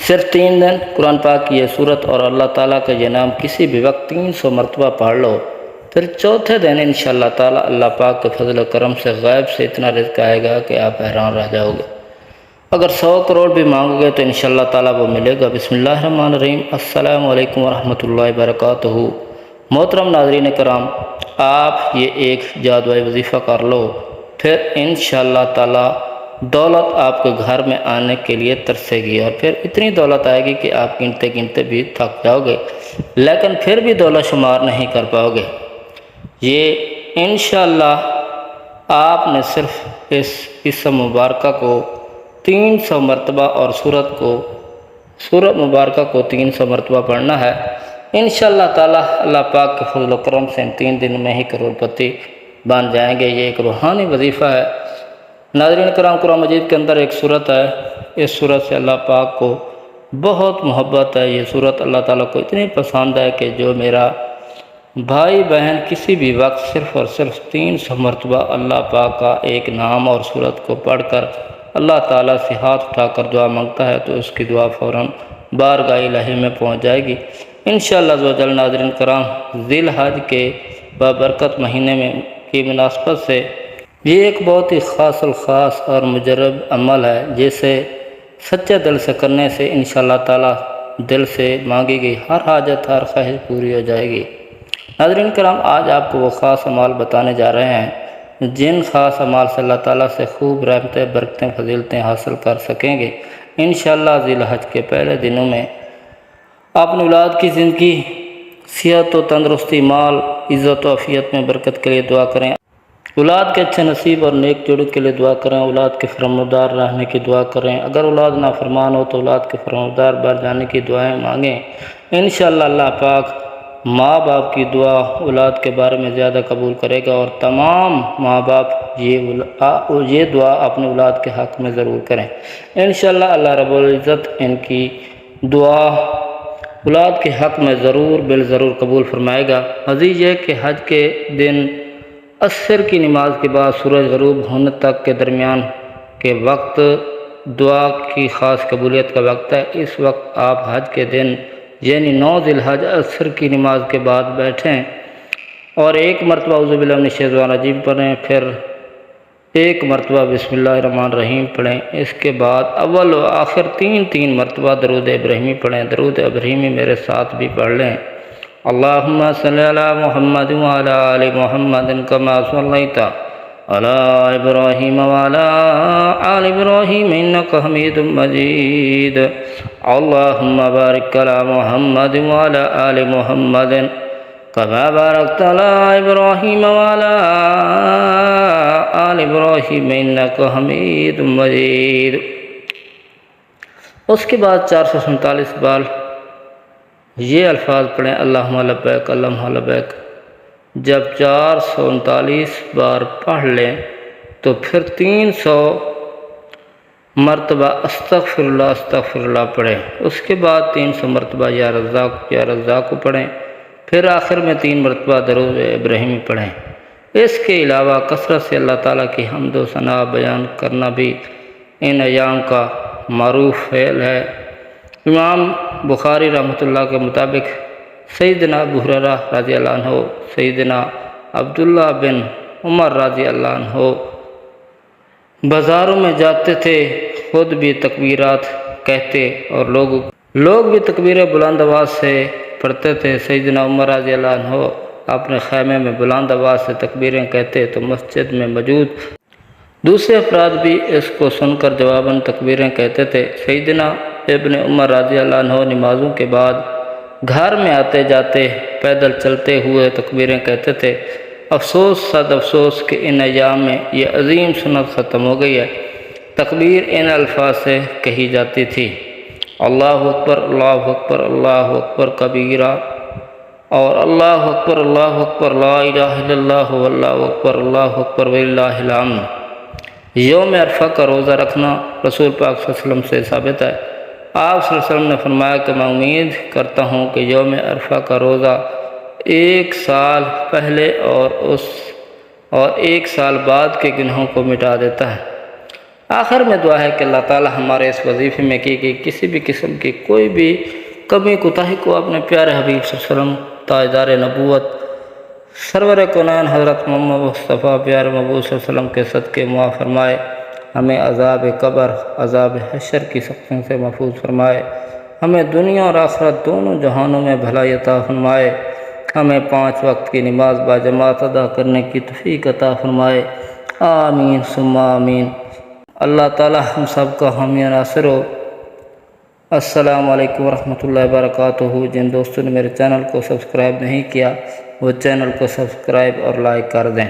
صرف 3 دن قرآن پاک کی یہ صورت اور اللہ تعالیٰ کا یہ نام کسی بھی وقت 300 مرتبہ پڑھ لو، پھر چوتھے دن انشاءاللہ تعالیٰ اللہ پاک کے فضل و کرم سے غیب سے اتنا رزق آئے گا کہ آپ حیران رہ جاؤ گے۔ اگر 100 کروڑ بھی مانگو گے تو انشاءاللہ تعالیٰ وہ ملے گا۔ بسم اللہ الرحمن الرحیم۔ السلام علیکم ورحمۃ اللہ وبرکاتہ۔ محترم ناظرین کرام، آپ یہ ایک جادوائی وظیفہ کر لو، پھر انشاءاللہ تعالیٰ دولت آپ کے گھر میں آنے کے لیے ترسے گی، اور پھر اتنی دولت آئے گی کہ آپ گنتے گنتے بھی تھک جاؤ گے، لیکن پھر بھی دولت شمار نہیں کر پاؤ گے۔ یہ انشاءاللہ آپ نے صرف اس اسم مبارکہ کو 300 مرتبہ اور سورت مبارکہ کو 300 مرتبہ پڑھنا ہے۔ انشاءاللہ تعالیٰ اللہ پاک کے فضل و کرم سے ان 3 دن میں ہی کروڑ پتی بن جائیں گے۔ یہ ایک روحانی وظیفہ ہے۔ ناظرین کرام، قرآن مجید کے اندر ایک صورت ہے، اس صورت سے اللہ پاک کو بہت محبت ہے۔ یہ صورت اللہ تعالیٰ کو اتنی پسند ہے کہ جو میرا بھائی بہن کسی بھی وقت صرف اور صرف 300 مرتبہ اللہ پاک کا ایک نام اور صورت کو پڑھ کر اللہ تعالیٰ سے ہاتھ اٹھا کر دعا مانگتا ہے تو اس کی دعا فوراً بارگاہ الہی میں پہنچ جائے گی انشاءاللہ عزوجل۔ ناظرین کرام، ذی الحج کے بابرکت مہینے میں کی مناسبت سے یہ ایک بہت ہی خاص اور مجرب عمل ہے، جسے سچے دل سے کرنے سے انشاءاللہ تعالیٰ دل سے مانگی گئی ہر حاجت، ہر خواہش پوری ہو جائے گی۔ ناظرین کرام، آج آپ کو وہ خاص اعمال بتانے جا رہے ہیں جن خاص اعمال سے اللہ تعالیٰ سے خوب رحمتیں، برکتیں، فضیلتیں حاصل کر سکیں گے انشاءاللہ۔ ذی الحج کے پہلے دنوں میں اپنی اولاد کی زندگی، صحت و تندرستی، مال، عزت و عافیت میں برکت کے لیے دعا کریں، اولاد کے اچھے نصیب اور نیک جوڑے کے لیے دعا کریں، اولاد کے فرمانبردار رہنے کی دعا کریں، اگر اولاد نافرمان ہو تو اولاد کے فرمانبردار بن جانے کی دعائیں مانگیں انشاءاللہ۔ اللہ پاک ماں باپ کی دعا اولاد کے بارے میں زیادہ قبول کرے گا، اور تمام ماں باپ یہ دعا اپنے اولاد کے حق میں ضرور کریں انشاءاللہ۔ اللہ رب العزت ان کی دعا اولاد کے حق میں ضرور قبول فرمائے گا۔ مزید یہ کہ حج کے دن عصر کی نماز کے بعد سورج غروب ہونے تک کے درمیان کے وقت دعا کی خاص قبولیت کا وقت ہے۔ اس وقت آپ حج کے دن یعنی 9 ذی الحج عصر کی نماز کے بعد بیٹھیں اور 1 مرتبہ اعوذ باللہ من الشیطان الرجیم پڑھیں، پھر 1 مرتبہ بسم اللہ الرحمن الرحیم پڑھیں، اس کے بعد اول و آخر 3 مرتبہ درود ابراہیمی پڑھیں۔ درود ابراہیمی میرے ساتھ بھی پڑھ لیں۔ اللہم صلی علی محمد وعلی آل محمد کما صلیت علی ابراہیم وعلی آل ابراہیم انک حمید مجید۔ اللہم بارک علی محمد وعلی آل محمد کما بارکت علی ابراہیم وعلی آل ابراہیم انک حمید مجید۔ اس کے بعد 447 بار یہ الفاظ پڑھیں، اللہم لبیک اللہم لبیک۔ جب 439 بار پڑھ لیں تو پھر 300 مرتبہ استغفر اللہ پڑھیں، اس کے بعد 300 مرتبہ یا رزاق کو پڑھیں، پھر آخر میں 3 مرتبہ درود ابراہیمی پڑھیں۔ اس کے علاوہ کثرت سے اللہ تعالیٰ کی حمد و ثنا بیان کرنا بھی ان ایام کا معروف فعل ہے۔ امام بخاری رحمۃ اللہ کے مطابق سیدنا ابو ہریرہ رضی اللہ عنہ، سیدنا عبداللہ بن عمر رضی اللہ عنہ بازاروں میں جاتے تھے، خود بھی تکبیرات کہتے اور لوگ بھی تکبیریں بلند آواز سے پڑھتے تھے۔ سیدنا عمر رضی اللہ عنہ اپنے خیمے میں بلند آواز سے تکبیریں کہتے تو مسجد میں موجود دوسرے افراد بھی اس کو سن کر جواباً تکبیریں کہتے تھے۔ سیدنا ابن عمر رضی اللہ عنہ نمازوں کے بعد گھر میں آتے جاتے پیدل چلتے ہوئے تکبیریں کہتے تھے۔ افسوس صد افسوس کہ ان ایام میں یہ عظیم سنت ختم ہو گئی ہے۔ تکبیر ان الفاظ سے کہی جاتی تھی، اللہ اکبر اللہ اکبر اللہ اکبر کبیرہ، اور اللہ اکبر لا الہ الا اللہ واللہ اکبر وللہ الحمد۔ یوم عرفہ کا روزہ رکھنا رسول پاک صلی اللہ علیہ وسلم سے ثابت ہے۔ آپ صلی اللہ علیہ وسلم نے فرمایا کہ میں امید کرتا ہوں کہ یوم عرفہ کا روزہ 1 سال پہلے اور 1 سال بعد کے گناہوں کو مٹا دیتا ہے۔ آخر میں دعا ہے کہ اللہ تعالی ہمارے اس وظیفے میں کی گئی کسی بھی قسم کی کوئی بھی کمی کوتاہی کو اپنے پیارے حبیب صلی اللہ علیہ وسلم تاجدار نبوت سرور کونین حضرت محمد مصطفیٰ پیارے محبوب صلی اللہ علیہ وسلم کے صدقے معاف فرمائے، ہمیں عذاب قبر عذاب حشر کی سختیوں سے محفوظ فرمائے، ہمیں دنیا اور آخرت دونوں جہانوں میں بھلائی عطا فرمائے، ہمیں 5 وقت کی نماز باجماعت ادا کرنے کی توفیق عطا فرمائے، آمین ثم آمین۔ اللہ تعالی ہم سب کا حامی ناصر ہو۔ السلام علیکم ورحمۃ اللہ وبرکاتہ۔ جن دوستوں نے میرے چینل کو سبسکرائب نہیں کیا وہ چینل کو سبسکرائب اور لائک کر دیں۔